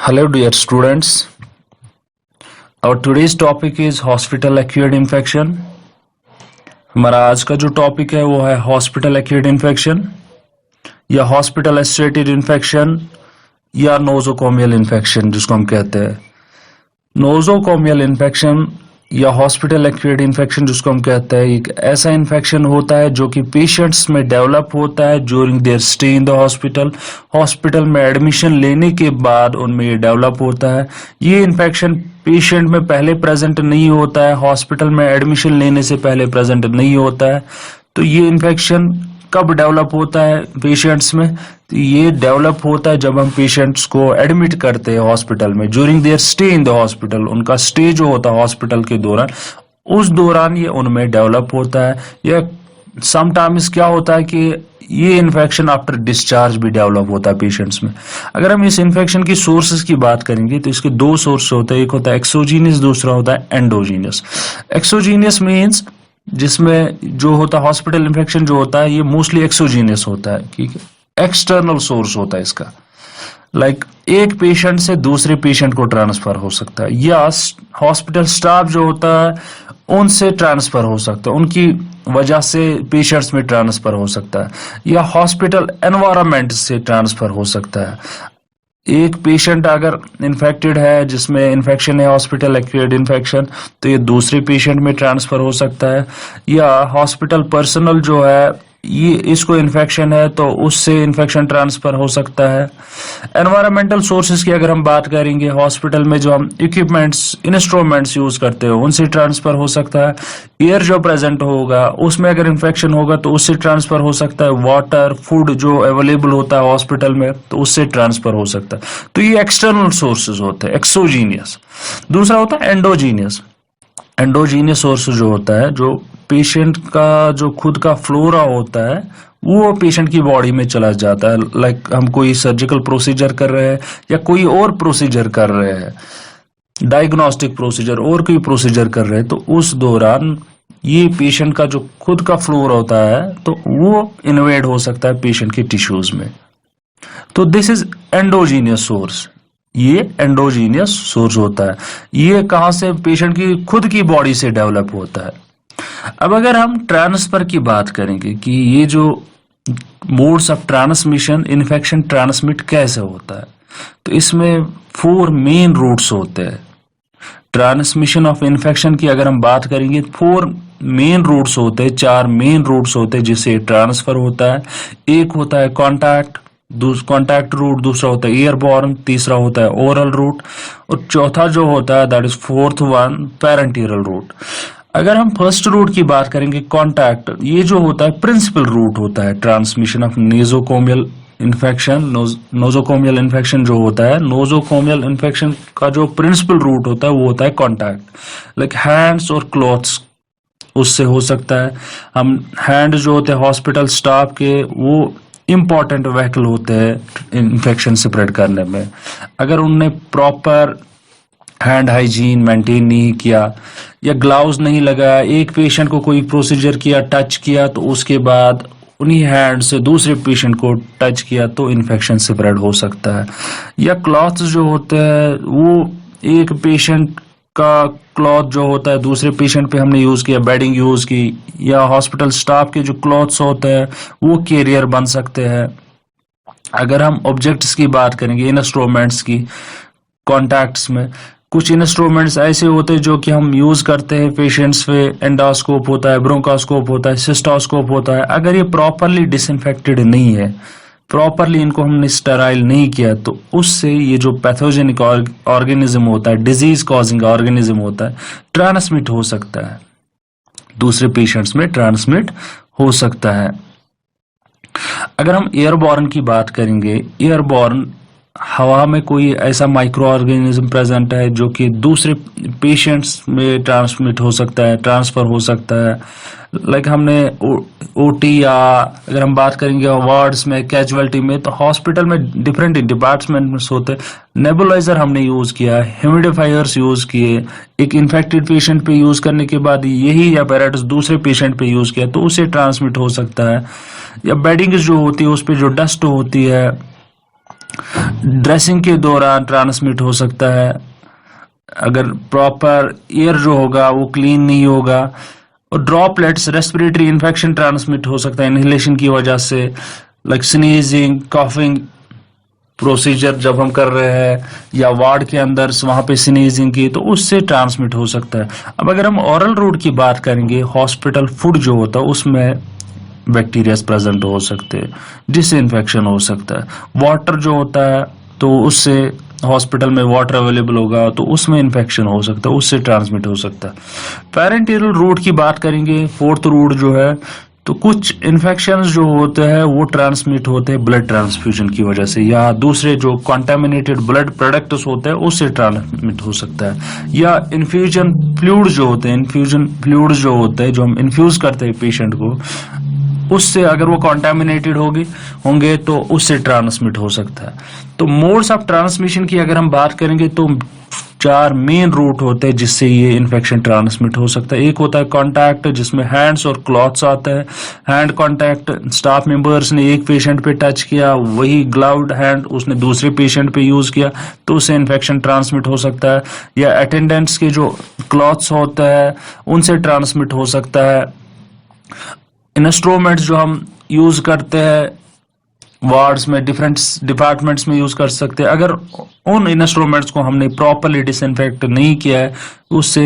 Hello dear students, our today's topic is hospital acquired infection. हमारा आज का जो टॉपिक है वो है हॉस्पिटल एक्यूट इन्फेक्शन या हॉस्पिटल एसोसिएटेड इन्फेक्शन या नोजोकोमियल इन्फेक्शन जिसको हम कहते हैं। नोजोकोमियल इन्फेक्शन या हॉस्पिटल एक्यूट इन्फेक्शन जिसको हम कहते हैं एक ऐसा इन्फेक्शन होता है जो कि पेशेंट्स में डेवलप होता है during their stay in the hospital. Hospital में एडमिशन लेने के बाद उनमें ये डेवलप होता है। ये इन्फेक्शन पेशेंट में पहले प्रेजेंट नहीं होता है, हॉस्पिटल में एडमिशन लेने से पहले प्रेजेंट नहीं होता है। तो ये इन्फेक्शन कब डेवलप होता है पेशेंट्स में? तो ये डेवलप होता है जब हम पेशेंट्स को एडमिट करते हैं हॉस्पिटल में during their stay in the hospital. उनका स्टे जो होता है हॉस्पिटल के दौरान, उस दौरान ये उनमें डेवलप होता है। या समटाइम्स क्या होता है कि ये इन्फेक्शन आफ्टर डिस्चार्ज भी डेवलप होता है पेशेंट्स में। अगर हम इस इन्फेक्शन की सोर्सेज की बात करेंगे तो इसके दो सोर्स होते हैं, एक होता है एक्सोजीनियस, दूसरा होता है एंडोजीनियस। एक्सोजीनियस मीन्स जिसमें जो होता है हॉस्पिटल इन्फेक्शन जो होता है ये मोस्टली एक्सोजीनियस होता है, ठीक है, एक्सटर्नल सोर्स होता है इसका। लाइक एक पेशेंट से दूसरे पेशेंट को ट्रांसफर हो सकता है या हॉस्पिटल स्टाफ जो होता है उनसे ट्रांसफर हो सकता है, उनकी वजह से पेशेंट्स में ट्रांसफर हो सकता है, या हॉस्पिटल एनवायरनमेंट से ट्रांसफर हो सकता है। एक पेशेंट अगर इन्फेक्टेड है जिसमें इन्फेक्शन है हॉस्पिटल एक्वायर्ड इन्फेक्शन, तो ये दूसरे पेशेंट में ट्रांसफर हो सकता है। या हॉस्पिटल पर्सनल जो है ये इसको इन्फेक्शन है तो उससे इन्फेक्शन ट्रांसफर हो सकता है। एनवायरमेंटल सोर्सेज की अगर हम बात करेंगे, हॉस्पिटल में जो हम इक्विपमेंट्स इंस्ट्रूमेंट्स यूज करते हैं उनसे ट्रांसफर हो सकता है। एयर जो प्रेजेंट होगा उसमें अगर इन्फेक्शन होगा तो उससे ट्रांसफर हो सकता है। वाटर, फूड जो अवेलेबल होता है हॉस्पिटल में तो उससे ट्रांसफर हो सकता है। तो ये एक्सटर्नल सोर्सेज होते हैं, एक्सोजीनियस। दूसरा होता है एंडोजीनियस। एंडोजीनियस सोर्स जो होता है, जो पेशेंट का जो खुद का फ्लोरा होता है वो पेशेंट की बॉडी में चला जाता है। लाइक हम कोई सर्जिकल प्रोसीजर कर रहे हैं या कोई और प्रोसीजर कर रहे हैं, डायग्नोस्टिक प्रोसीजर और कोई प्रोसीजर कर रहे हैं, तो उस दौरान ये पेशेंट का जो खुद का फ्लोरा होता है तो वो इन्वेड हो सकता है पेशेंट के टिश्यूज में। तो दिस इज एंडोजीनियस सोर्स। ये एंडोजीनियस सोर्स होता है। ये कहां से? पेशेंट की खुद की बॉडी से डेवलप होता है। अब अगर हम ट्रांसफर की बात करेंगे कि ये जो modes of transmission, infection transmit कैसे होता है, तो इसमें 4 मेन रूट्स होते हैं। ट्रांसमिशन ऑफ इन्फेक्शन की अगर हम बात करेंगे 4 मेन रूट्स होते हैं, 4 मेन रूट्स होते हैं जिससे ट्रांसफर होता है। एक होता है कॉन्टैक्ट रूट, दूसरा होता है एयरबॉर्न, तीसरा होता है ओरल रूट और चौथा जो होता है that is fourth one parenteral route. अगर हम फर्स्ट रूट की बात करेंगे कॉन्टैक्ट, ये जो होता है प्रिंसिपल रूट होता है transmission of nosocomial infection. Nosocomial infection जो होता है, नोजोकोमियल इन्फेक्शन का जो प्रिंसिपल रूट होता है वो होता है कॉन्टैक्ट। लाइक हैंड्स और क्लॉथ्स उससे हो सकता है। हम हैंड जो होते हैं हॉस्पिटल स्टाफ के वो इंपॉर्टेंट व्हीकल होते हैं इन्फेक्शन स्प्रेड करने में। अगर उनने प्रॉपर हैंड हाइजीन मेंटेन नहीं किया या ग्लव्स नहीं लगाया, एक पेशेंट को कोई प्रोसीजर किया, टच किया, तो उसके बाद उन्हीं हैंड से दूसरे पेशेंट को टच किया तो इन्फेक्शन स्प्रेड हो सकता है। या क्लॉथ्स जो होते हैं वो एक पेशेंट का क्लॉथ जो होता है दूसरे पेशेंट पे हमने यूज किया, बेडिंग यूज की, या हॉस्पिटल स्टाफ के जो क्लॉथ्स होते हैं वो कैरियर बन सकते हैं। अगर हम ऑब्जेक्ट्स की बात करेंगे, इंस्ट्रूमेंट्स की, कॉन्टैक्ट्स में कुछ इंस्ट्रूमेंट्स ऐसे होते हैं जो कि हम यूज करते हैं पेशेंट्स पे। एंडोस्कोप होता है, ब्रोंकोस्कोप होता है, सिस्टोस्कोप होता है। अगर ये प्रॉपरली डिसइंफेक्टेड नहीं है, प्रॉपरली इनको हमने स्टेराइल नहीं किया, तो उससे ये जो पैथोजेनिक ऑर्गेनिज्म होता है, डिजीज कॉजिंग ऑर्गेनिज्म होता है, ट्रांसमिट हो सकता है, दूसरे पेशेंट्स में ट्रांसमिट हो सकता है। अगर हम एयरबॉर्न की बात करेंगे, एयरबॉर्न हवा में कोई ऐसा माइक्रो ऑर्गेनिज्म प्रेजेंट है जो कि दूसरे पेशेंट्स में ट्रांसमिट हो सकता है, ट्रांसफर हो सकता है। लाइक हमने ओटी या अगर हम बात करेंगे वार्ड्स में, कैजुअलिटी में, तो हॉस्पिटल में डिफरेंट डिपार्टमेंट्स होते हैं। नेबुलाइजर हमने यूज किया, ह्यूमिडिफायर्स यूज किए, एक इन्फेक्टेड पेशेंट पे यूज करने के बाद यही अपैरेटस दूसरे पेशेंट पे यूज किया तो उससे ट्रांसमिट हो सकता है। या बेडिंग जो होती है उस पर जो डस्ट होती है ड्रेसिंग के दौरान ट्रांसमिट हो सकता है, अगर प्रॉपर एयर जो होगा वो क्लीन नहीं होगा। और ड्रॉपलेट्स रेस्पिरेटरी इन्फेक्शन ट्रांसमिट हो सकता है इनहेलेशन की वजह से, लाइक स्नीजिंग, कॉफिंग प्रोसीजर जब हम कर रहे हैं या वार्ड के अंदर वहां पे स्नीजिंग की, तो उससे ट्रांसमिट हो सकता है। अब अगर हम ओरल रूट की बात करेंगे, हॉस्पिटल फूड जो होता है उसमें बैक्टीरिया प्रेजेंट हो सकते हैं जिससे इन्फेक्शन हो सकता है। वाटर जो होता है तो उससे हॉस्पिटल में वाटर अवेलेबल होगा तो उसमें इन्फेक्शन हो सकता है, उससे ट्रांसमिट हो सकता है। पेरेंटियल रूट की बात करेंगे, फोर्थ रूट जो है, तो कुछ इन्फेक्शंस जो होते हैं वो ट्रांसमिट होते हैं ब्लड ट्रांसफ्यूजन की वजह से, या दूसरे जो कॉन्टेमिनेटेड ब्लड प्रोडक्ट्स होते हैं उससे ट्रांसमिट हो सकता है, या इन्फ्यूजन फ्लूइड जो होते हैं, इन्फ्यूजन फ्लूइड जो होते हैं जो हम इन्फ्यूज करते हैं पेशेंट को, उससे अगर वो कॉन्टेमिनेटेड होंगे तो उससे ट्रांसमिट हो सकता है। तो मोड्स ऑफ ट्रांसमिशन की अगर हम बात करेंगे तो 4 मेन रूट होते हैं जिससे ये इन्फेक्शन ट्रांसमिट हो सकता है। एक होता है कांटेक्ट, जिसमें हैंड्स और क्लॉथ्स आता है। हैंड कांटेक्ट, स्टाफ मेंबर्स ने एक पेशेंट पे टच किया, वही ग्लव्ड हैंड उसने दूसरे पेशेंट पे यूज किया तो उससे इन्फेक्शन ट्रांसमिट हो सकता है। या अटेंडेंट्स के जो क्लॉथ्स होता है उनसे ट्रांसमिट हो सकता है। इंस्ट्रूमेंट्स जो हम यूज करते हैं वार्ड्स में, डिफरेंट डिपार्टमेंट्स में यूज कर सकते हैं, अगर उन इंस्ट्रूमेंट्स को हमने प्रॉपरली डिसइंफेक्ट नहीं किया है उससे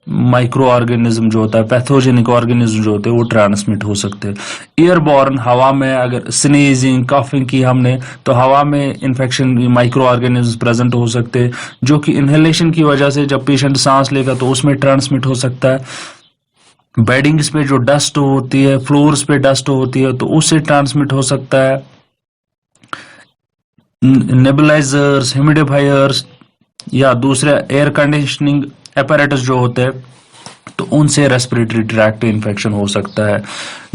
माइक्रो ऑर्गेनिज्म जो होता है, पैथोजेनिक ऑर्गेनिज्म जो होते हैं वो ट्रांसमिट हो सकते हैं। एयरबॉर्न, हवा में अगर स्नीजिंग, कॉफिंग की हमने तो हवा में इन्फेक्शन, माइक्रो ऑर्गेनिज्म प्रेजेंट हो सकते हैं जो कि इनहेलेशन की वजह से जब पेशेंट सांस लेगा तो उसमें ट्रांसमिट हो सकता है। बेडिंग्स पे जो डस्ट होती है, फ्लोर्स पे डस्ट होती है तो उससे ट्रांसमिट हो सकता है। नेबुलाइजर्स, ह्यूमिडिफायर्स या दूसरे एयर कंडीशनिंग अपैरेटस जो होते हैं तो उनसे रेस्पिरेटरी ट्रैक्ट इन्फेक्शन हो सकता है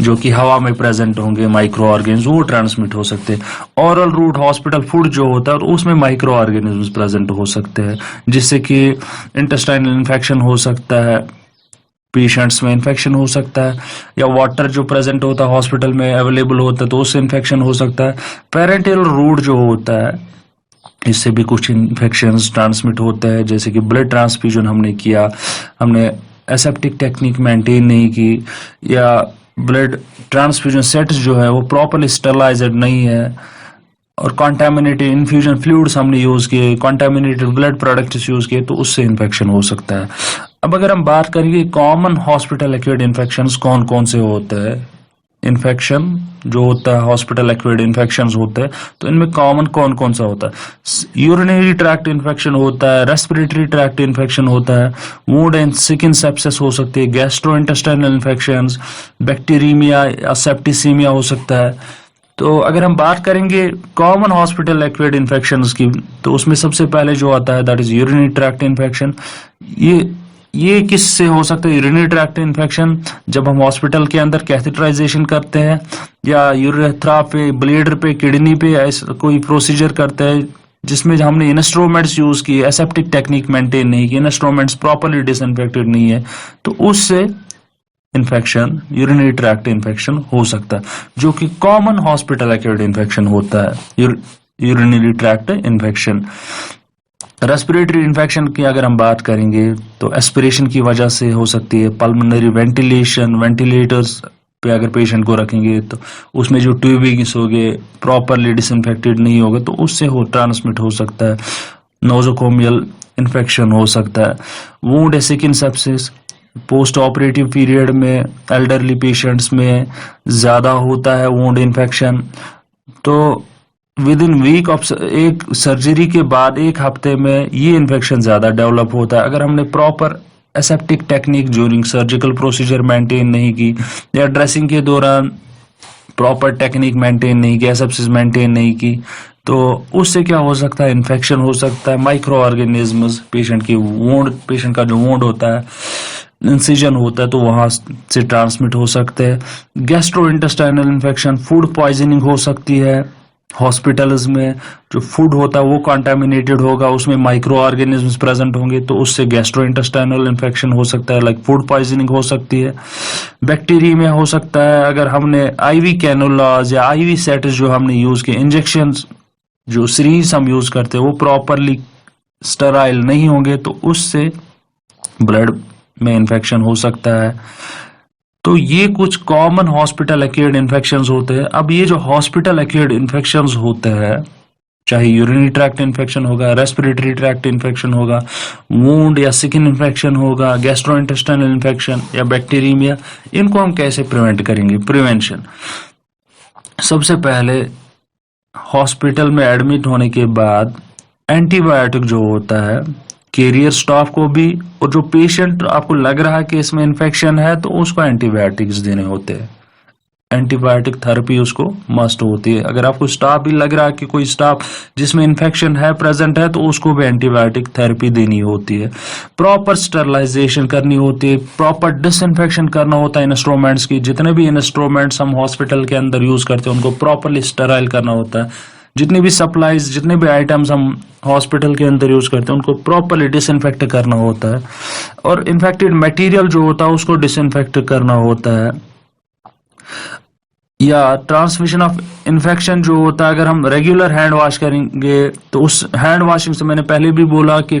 जो कि हवा में प्रेजेंट होंगे माइक्रो ऑर्गेनिज्म, वो ट्रांसमिट हो सकते हैं। ओरल रूट हॉस्पिटल फूड जो होता है उसमें माइक्रो ऑर्गेनिज्म प्रेजेंट हो सकते हैं जिससे कि इंटेस्टाइनल इन्फेक्शन हो सकता है, पेशेंट्स में इन्फेक्शन हो सकता है, या वाटर जो प्रेजेंट होता है हॉस्पिटल में अवेलेबल होता है तो उससे इन्फेक्शन हो सकता है। पेरेंटियल रूट जो होता है इससे भी कुछ इन्फेक्शंस ट्रांसमिट होते हैं, जैसे कि ब्लड ट्रांसफ्यूजन हमने किया, हमने एसेप्टिक टेक्निक मेंटेन नहीं की, या ब्लड ट्रांसफ्यूजन सेट्स जो है वो प्रॉपरली स्टरलाइज्ड नहीं है, और कॉन्टेमिनेटेड इन्फ्यूजन फ्लूइड्स हमने यूज किए, कॉन्टेमिनेटेड ब्लड प्रोडक्ट्स यूज किए तो उससे इन्फेक्शन हो सकता है। अब अगर हम बात करेंगे कॉमन हॉस्पिटल एक्वायर्ड इन्फेक्शंस कौन कौन से होते हैं, इन्फेक्शन जो होता है हॉस्पिटल एक्वायर्ड इन्फेक्शंस होते हैं तो इनमें कॉमन कौन कौन सा होता है। यूरिनरी ट्रैक्ट इन्फेक्शन होता है, रेस्पिरेटरी ट्रैक्ट इन्फेक्शन होता है, वुंड एंड स्किन सेप्सिस हो सकती है, गैस्ट्रोइंटेस्टाइनल इन्फेक्शंस, बैक्टीरियमिया या सेप्टिसीमिया हो सकता है। तो अगर हम बात करेंगे कॉमन हॉस्पिटल एक्वायर्ड इन्फेक्शंस की तो उसमें सबसे पहले जो आता है that is urinary tract infection. ये किससे हो सकता है यूरिनरी ट्रैक्ट इन्फेक्शन? जब हम हॉस्पिटल के अंदर कैथेटराइजेशन करते हैं या यूरेथ्रा पे, ब्लेडर पे, किडनी पे ऐसा कोई प्रोसीजर करते हैं जिसमें हमने इंस्ट्रूमेंट्स यूज किए, एसेप्टिक टेक्निक मेंटेन नहीं की, इंस्ट्रूमेंट्स प्रॉपरली डिसइंफेक्टेड नहीं है तो उससे इन्फेक्शन, यूरिनरी ट्रैक्ट इन्फेक्शन हो सकता है जो कि कॉमन हॉस्पिटल एक्वायर्ड इन्फेक्शन होता है, urinary tract infection. Respiratory infection की अगर हम बात करेंगे तो एस्पिरेशन की वजह से हो सकती है, पल्मोनरी वेंटिलेशन, वेंटिलेटर्स पे अगर पेशेंट को रखेंगे तो उसमें जो ट्यूबिंग्स हो गए प्रॉपरली डिसइंफेक्टेड नहीं होगा तो उससे ट्रांसमिट हो सकता है। नोजोकोमियल इन्फेक्शन हो सकता है। Wound and skin sepsis post operative period में एल्डरली पेशेंट्स में ज्यादा होता है वुंड इन्फेक्शन, तो विद इन वीक ऑफ एक सर्जरी के बाद एक हफ्ते में ये इन्फेक्शन ज्यादा डेवलप होता है अगर हमने proper aseptic technique during surgical procedure maintain नहीं की, या ड्रेसिंग के दौरान प्रॉपर टेक्निक मेंटेन नहीं की, एसेप्सिस मेंटेन नहीं की, तो उससे क्या हो सकता है, इन्फेक्शन हो सकता है। माइक्रो ऑर्गेनिज्म्स पेशेंट की वुंड, पेशेंट का जो वुंड होता है, इंसिजन होता है तो वहां से ट्रांसमिट हो सकते हैं। गैस्ट्रोइंटेस्टाइनल इन्फेक्शन, फूड पॉइजनिंग हो सकती है। हॉस्पिटल्स में जो फूड होता है वो कंटामिनेटेड होगा, उसमें माइक्रो ऑर्गेनिज्म्स प्रेजेंट होंगे तो उससे गैस्ट्रोइंटेस्टाइनल इन्फेक्शन हो सकता है, लाइक फूड पॉइजनिंग हो सकती है। बैक्टीरिया हो सकता है अगर हमने आईवी कैनुलाज या आईवी सेट्स जो हमने यूज किए, इंजेक्शन जो सीरीज हम यूज करते हैं वो प्रॉपरली स्टराइल नहीं होंगे तो उससे ब्लड में इन्फेक्शन हो सकता है। तो ये कुछ कॉमन हॉस्पिटल एक्वायर्ड इन्फेक्शंस होते हैं। अब ये जो हॉस्पिटल एक्वायर्ड इन्फेक्शंस होते हैं, चाहे यूरिनरी ट्रैक्ट इन्फेक्शन होगा, रेस्पिरेटरी ट्रैक्ट इन्फेक्शन होगा, वुंड या स्किन इन्फेक्शन होगा, गैस्ट्रोइंटेस्टाइनल इन्फेक्शन या बैक्टीरियमिया, इनको हम कैसे प्रिवेंट करेंगे? प्रिवेंशन, सबसे पहले हॉस्पिटल में एडमिट होने के बाद एंटीबायोटिक जो होता है कैरियर स्टाफ को भी, और जो पेशेंट आपको लग रहा है कि इसमें इन्फेक्शन है तो उसको एंटीबायोटिक्स देने होते हैं। एंटीबायोटिक थेरेपी उसको मस्ट होती है। अगर आपको स्टाफ भी लग रहा है कि कोई स्टाफ जिसमें इन्फेक्शन है प्रेजेंट है तो उसको भी एंटीबायोटिक थेरेपी देनी होती है। प्रॉपर स्टरलाइजेशन करनी होती है, प्रॉपर डिसइंफेक्शन करना होता है इंस्ट्रूमेंट्स की। जितने भी इंस्ट्रूमेंट्स हम हॉस्पिटल के अंदर यूज करते हैं उनको प्रॉपरली स्टराइल करना होता है। जितनी भी सप्लाईज, जितने भी आइटम्स हम हॉस्पिटल के अंदर यूज करते हैं उनको प्रॉपरली डिसइंफेक्ट करना होता है, और इन्फेक्टेड मटेरियल जो होता है उसको डिसइंफेक्ट करना होता है। या ट्रांसमिशन ऑफ इन्फेक्शन जो होता है, अगर हम रेगुलर हैंड वॉश करेंगे तो उस हैंड वॉशिंग से, मैंने पहले भी बोला कि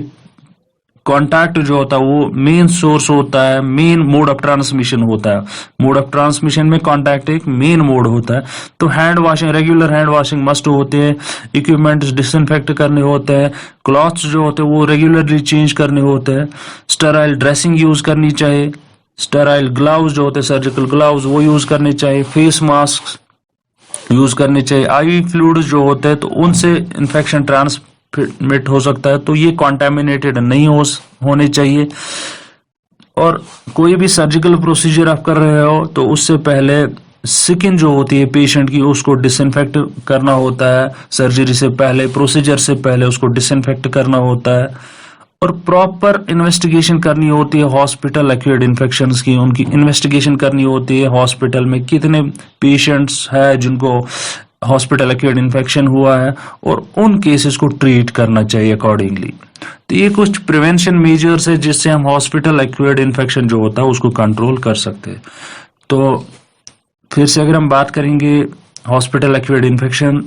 कांटेक्ट जो होता है वो मेन सोर्स होता है, मेन मोड ऑफ ट्रांसमिशन होता है। मोड ऑफ ट्रांसमिशन में कांटेक्ट एक मेन मोड होता है। तो hand washing, regular hand washing must होते हैं। इक्विपमेंट्स डिसइंफेक्ट करने होते हैं। क्लॉथ्स जो होते हैं वो रेगुलरली चेंज करने होते हैं। स्टेराइल ड्रेसिंग यूज करनी चाहिए। स्टेराइल ग्लव्स जो होते हैं, सर्जिकल ग्लव्स, वो यूज करने चाहिए। फेस मास्क यूज करने चाहिए। आईवी फ्लूइड जो होते हैं तो उनसे इन्फेक्शन ट्रांसमिट हो सकता है, तो ये कॉन्टेमिनेटेड नहीं होने चाहिए। और कोई भी सर्जिकल प्रोसीजर आप कर रहे हो तो उससे पहले स्किन जो होती है पेशेंट की उसको डिसइंफेक्ट करना होता है। सर्जरी से पहले, प्रोसीजर से पहले उसको डिसइंफेक्ट करना होता है। और प्रॉपर इन्वेस्टिगेशन करनी होती है हॉस्पिटल एक्वायर्ड इन्फेक्शंस की। उनकी इन्वेस्टिगेशन करनी होती है हॉस्पिटल में कितने पेशेंट्स है जिनको हॉस्पिटल एक्वायर्ड इन्फेक्शन हुआ है, और उन केसेस को ट्रीट करना चाहिए अकॉर्डिंगली। तो ये कुछ प्रिवेंशन मेजर्स है जिससे हम हॉस्पिटल एक्वायर्ड इन्फेक्शन जो होता है उसको कंट्रोल कर सकते हैं। तो फिर से अगर हम बात करेंगे हॉस्पिटल एक्वायर्ड इन्फेक्शन,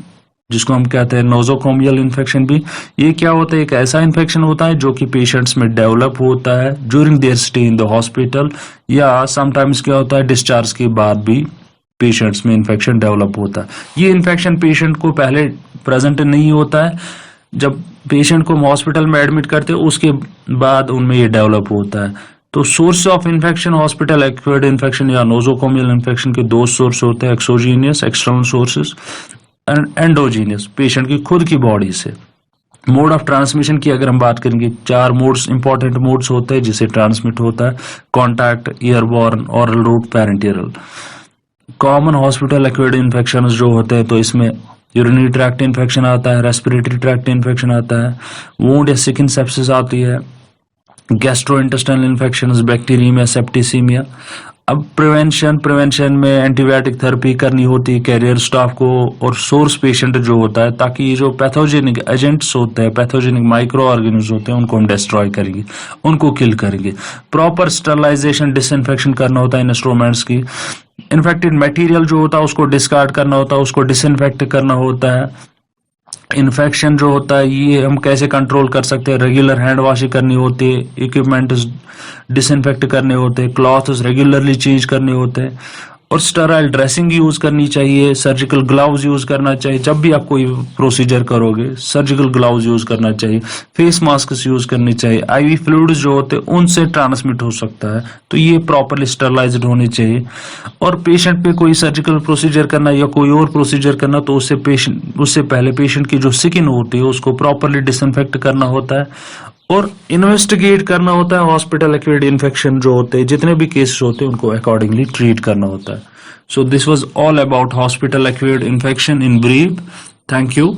जिसको हम कहते हैं नोजोकोमियल इन्फेक्शन भी, ये क्या होता है? एक ऐसा इन्फेक्शन होता है जो कि पेशेंट्स में डेवलप होता है during their stay in the hospital, या समटाइम्स क्या होता है डिस्चार्ज के बाद भी पेशेंट्स में इन्फेक्शन डेवलप होता है। ये इन्फेक्शन पेशेंट को पहले प्रेजेंट नहीं होता है, जब पेशेंट को हम हॉस्पिटल में एडमिट करते हैं उसके बाद उनमें ये डेवलप होता है। तो source of infection hospital acquired infection या नोजोकोमियल इन्फेक्शन के दो सोर्स होते हैं, exogenous external sources and endogenous patient की खुद की बॉडी से। मोड ऑफ ट्रांसमिशन की अगर हम बात करेंगे, 4 मोड्स, इंपॉर्टेंट मोड्स होते हैं जिसे ट्रांसमिट होता है। Contact, airborne, oral route, parenteral. Common hospital acquired infection जो होते हैं तो इसमें यूरिनरी ट्रैक्ट इन्फेक्शन आता है, रेस्पिरेटरी ट्रैक्ट इन्फेक्शन आता है, वुंड या स्किन सेप्सिस आती है, गैस्ट्रोइंटेस्टाइनल इन्फेक्शंस, बैक्टीरियमिया, सेप्टिसीमिया। अब प्रिवेंशन में एंटीबायोटिक थेरेपी करनी होती है कैरियर स्टाफ को और सोर्स पेशेंट जो होता है, ताकि ये जो पैथोजेनिक एजेंट्स होते हैं, पैथोजेनिक माइक्रो ऑर्गेनिज्म होते हैं, उनको हम डिस्ट्रॉय करेंगे, उनको किल करेंगे। प्रॉपर स्टरलाइजेशन, डिसइंफेक्शन करना होता है इंस्ट्रूमेंट्स की। इन्फेक्टेड मटेरियल जो होता है उसको डिस्कार्ड करना होता है, उसको डिसइंफेक्ट करना होता है। इन्फेक्शन जो होता है ये हम कैसे कंट्रोल कर सकते हैं? रेगुलर हैंड वॉशिंग करनी होती है, इक्विपमेंट डिसइंफेक्ट करने होते हैं, क्लॉथ्स रेगुलरली चेंज करने होते हैं, और स्टेराइल ड्रेसिंग यूज करनी चाहिए। सर्जिकल ग्लव्स यूज करना चाहिए, जब भी आप कोई प्रोसीजर करोगे सर्जिकल ग्लव्स यूज करना चाहिए। फेस मास्क यूज करनी चाहिए। आईवी फ्लूइड्स जो होते हैं उनसे ट्रांसमिट हो सकता है, तो ये प्रॉपरली स्टरलाइज्ड होनी चाहिए। और पेशेंट पे कोई सर्जिकल प्रोसीजर करना या कोई और प्रोसीजर करना तो उससे पहले पेशेंट की जो स्किन होती है उसको प्रॉपरली डिसइंफेक्ट करना होता है, और इन्वेस्टिगेट करना होता है हॉस्पिटल एक्वायर्ड इन्फेक्शन जो होते हैं, जितने भी केसेस होते हैं उनको अकॉर्डिंगली ट्रीट करना होता है। So this was all about hospital acquired infection in brief. Thank you.